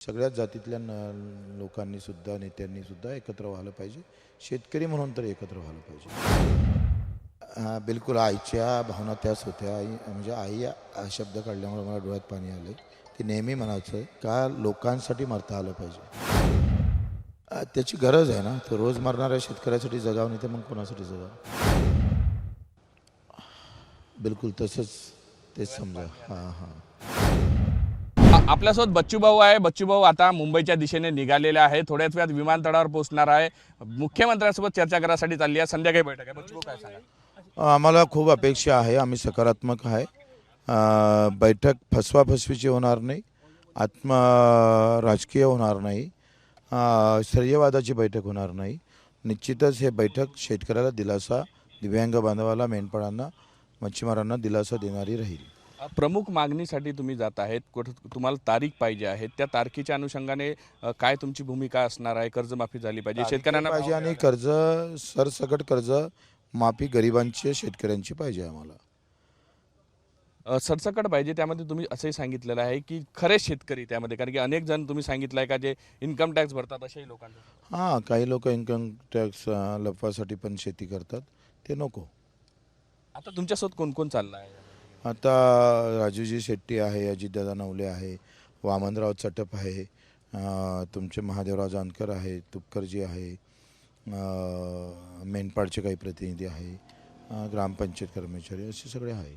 सगळ्याच जातीतल्या लोकांनी सुद्धा नेत्यांनी सुद्धा एकत्र व्हायला पाहिजे. शेतकरी म्हणून तर एकत्र व्हायला पाहिजे. बिलकुल आईच्या भावना त्याच होत्या. आई म्हणजे आई हा शब्द काढल्यामुळे मला डोळ्यात पाणी आलं. ते नेहमी म्हणायचं का लोकांसाठी मरता आलं पाहिजे. त्याची गरज आहे ना. तो रोज मरणाऱ्या शेतकऱ्यासाठी जगावं, नाही तर मग कोणासाठी जगावं. बिलकुल तसंच तेच समजा. हां हां. आपल्यासोबत बच्चूभाऊ आहे. बच्चूभाऊ आता मुंबईच्या दिशेने निघालेले आहे. थोड्याच वेळात विमानतळावर पोहोचणार आहे. मुख्यमंत्र्यांसोबत चर्चा करायसाठी चालली आहे. संध्याकाळी बैठक आहे. बच्चूभाऊ काय सांगा? आम्हाला खूप अपेक्षा आहे. आम्ही सकारात्मक आहे. बैठक फसवाफसवीची होणार नाही, राजकीय होणार नाही, श्रेयवादाची बैठक होणार नाही. निश्चितच हे बैठक शेतकऱ्याला दिलासा, दिव्यांग बांधवाला, मेंढपाळांना, मच्छीमारांना दिलासा देणारी राहील. प्रमुख मागणीसाठी तुम्ही जात आहेत. तुम्हाला तारीख पाहिजे आहे. त्या तारखेच्या अनुषंगाने काय तुमची भूमिका असणार आहे? कर्जमाफी झाली पाहिजे, शेतकऱ्यांना पाहिजे आणि कर्ज सरसकट कर्ज माफी गरिबांची, शेतकऱ्यांची पाहिजे आम्हाला. सरसकट पाहिजे. त्यामध्ये तुम्ही असंही सांगितलेलं आहे की खरे शेतकरी त्यामध्ये, कारण की अनेक जण तुम्ही सांगितलं आहे का जे इन्कम टॅक्स भरतात अशाही लोकांना. हां, काही लोक इन्कम टॅक्स लपवासाठी पण शेती करतात. ते नको. आता तुमच्यासोबत कोण कोण चाललं आहे? आता राजूजी शेट्टी आहे, अजितदादा नवले आहे, वामनराव चटप आहे, तुमचे महादेवराव जानकर आहे, तुपकरजी आहे, मेनपाडचे काही प्रतिनिधी आहे, ग्रामपंचायत कर्मचारी, असे सगळे आहे.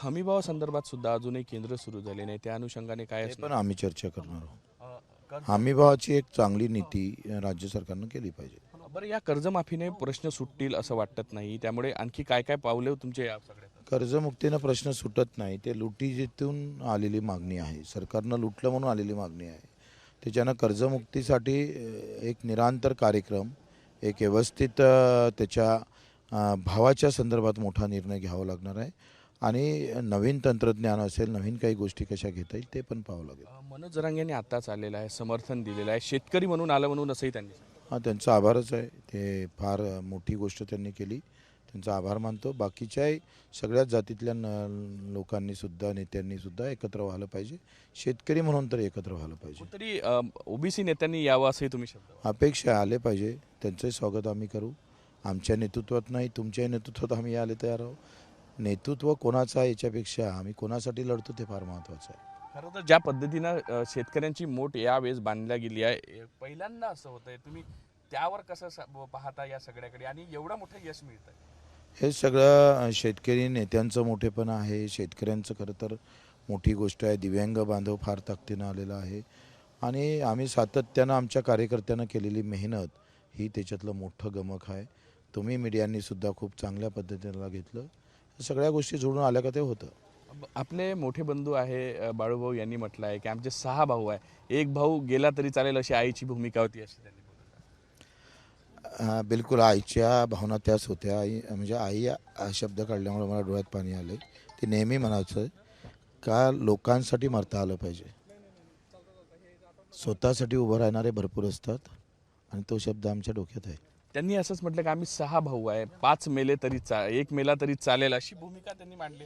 हमीभावा संदर्भात सुद्धा अजूनही केंद्र सुरू झाले नाही. त्या अनुषंगाने काय पण आम्ही चर्चा करणार आहोत. हमीभावाची एक चांगली नीती राज्य सरकारनं केली पाहिजे. बरं, या कर्जमाफीने प्रश्न सुटतील असं वाटत नाही. त्यामुळे आणखी काय काय पावले तुमचे या सगळ्यात? कर्जमुक्तीनं प्रश्न सुटत नाही. ते लुटीतून आलेली मागणी आहे. सरकारनं लुटलं म्हणून आलेली मागणी आहे. त्याच्यानं कर्जमुक्तीसाठी एक निरंतर कार्यक्रम, एक व्यवस्थित त्याच्या भावाच्या संदर्भात मोठा निर्णय घ्यावा लागणार आहे. आणि नवीन तंत्रज्ञान असेल, नवीन काही गोष्टी कशा घेता येईल ते पण पाहावं लागेल. मनोज जरांगे आत्ताच आलेला आहे, समर्थन दिलेलं आहे, शेतकरी म्हणून आलं म्हणून असंही त्यांनी. हां, त्यांचा आभारच आहे. ते फार मोठी गोष्ट त्यांनी केली. त्यांचा आभार मानतो. बाकीच्याही सगळ्याच जातीतल्या लोकांनी सुद्धा, नेत्यांनी सुद्धा एकत्र व्हायला पाहिजे. शेतकरी म्हणून तर एकत्र व्हायला पाहिजे. तरी ओबीसी नेत्यांनी यावं असंही तुम्ही शब्द. अपेक्षा आले पाहिजे. त्यांचंही स्वागत आम्ही करू. आमच्या नेतृत्वात नाही, तुमच्याही नेतृत्वात आम्ही यायला तयार आहोत. नेतृत्व कोणाचं आहे याच्यापेक्षा आम्ही कोणासाठी लढतो ते फार महत्त्वाचं आहे. खरं तर ज्या पद्धतीनं शेतकऱ्यांची मोठ यावेळेस बांधल्या गेली आहे, पहिल्यांदा असं होतंय. तुम्ही त्यावर कसं पाहता या सगळ्याकडे आणि एवढं मोठं यश मिळतंय? हे सगळं शेतकरी नेत्यांचं मोठेपण आहे. शेतकऱ्यांचं खरं तर मोठी गोष्ट आहे. दिव्यांग बांधव फार ताकदीनं आलेला आहे आणि आम्ही सातत्यानं आमच्या कार्यकर्त्यांना केलेली मेहनत ही त्याच्यातलं मोठं गमक आहे. तुम्ही मीडियांनी सुद्धा खूप चांगल्या पद्धतीनं घेतलं. सगळ्या गोष्टी जोडून आल्या का ते होतं. आपले मोठे बंधू आहे बाळूभाऊ यांनी म्हटलं आहे की आमचे 6 भाऊ आहे, एक भाऊ गेला तरी चालेल अशी आईची भूमिका होती अशी त्यांनी बोललं. बिलकुल आईच्या भावना त्याच होत्या. आई म्हणजे आई हा शब्द काढल्यामुळे मला डोळ्यात पाणी आलं. ते नेहमी म्हणायचं का लोकांसाठी मरता आलं पाहिजे. स्वतःसाठी उभं राहणारे भरपूर असतात आणि तो शब्द आमच्या डोक्यात आहे. त्यांनी असंच म्हटलं की आम्ही 6 भाऊ आहे, 5 मेले तरी एक मेला तरी चालेल अशी भूमिका त्यांनी मांडली.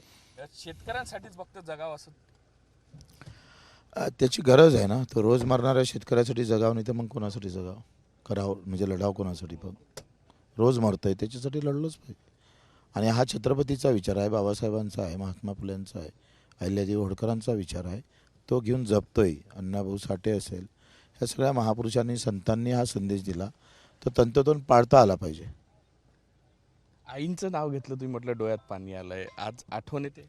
शेतकऱ्यांसाठीच फक्त जगावं असं. त्याची गरज आहे ना. तो रोज मरणाऱ्या शेतकऱ्यासाठी जगावं, नाही तर मग कोणासाठी जगावं, करावं म्हणजे लढावं कोणासाठी. पण रोज मरतंय त्याच्यासाठी लढलंच पाहिजे. आणि हा छत्रपतीचा विचार आहे, बाबासाहेबांचा आहे, महात्मा फुल्यांचा आहे, अहिल्यादेवी होळकरांचा विचार आहे. तो घेऊन जपतोय. अण्णाभाऊ साठे असेल, ह्या सगळ्या महापुरुषांनी, संतांनी हा संदेश दिला. तो तंतोतंत पाळता आला पाहिजे. आईंचं नाव घेतलं तुम्ही, म्हटलं डोळ्यात पाणी आलंय. आज आठवण येते?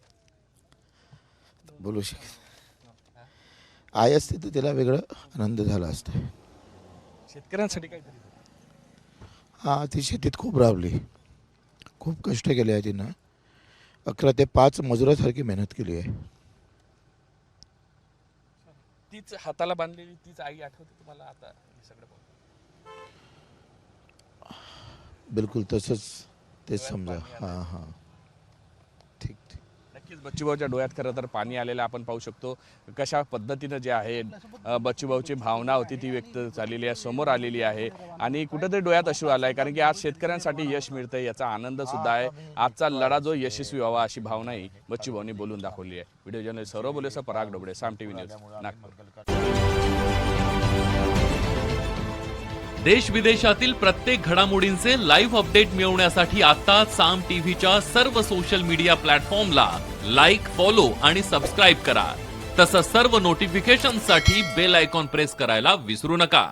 बोलू शकत. आई असते तर तिला वेगळं आनंद झाला असता. शेतकऱ्यांसाठी काहीतरी. हां, ती शेतीत खूप राबली, खूप कष्ट केले आहे तिनं. 11 ते 5 मजुरासारखी मेहनत केली आहे. तीच हाताला बांधलेली तीच आई आठवते तुम्हाला आता हे सगळं? बिलकुल तसंच तेच समजा. हां हां, ठीक ठीक. नक्कीच बच्चूभाऊच्या डोळ्यात खरं तर पाणी आलेलं आपण पाहू शकतो. कशा पद्धतीनं जे आहे बच्चूभाऊची भावना होती ती व्यक्त झालेली आहे, समोर आलेली आहे. आणि कुठेतरी डोळ्यात अश्रू आला आहे, कारण की आज शेतकऱ्यांसाठी यश मिळतंय याचा आनंद सुद्धा आहे. आजचा लढा जो यशस्वी व्हावा अशी भावनाही बच्चूभाऊंनी बोलून दाखवली आहे. व्हिडिओ जर्नलिस्ट सौरभ बोलेसह पराग डोबळे, साम टीव्ही न्यूज, नागपूर. देश विदेशातील प्रत्येक घडामोडींचे लाईव्ह अपडेट मिळवण्यासाठी आता साम टीव्हीच्या सर्व सोशल मीडिया प्लॅटफॉर्मला लाईक, फॉलो आणि सबस्क्राईब करा. तसंच सर्व नोटिफिकेशनसाठी बेल आयकॉन प्रेस करायला विसरू नका.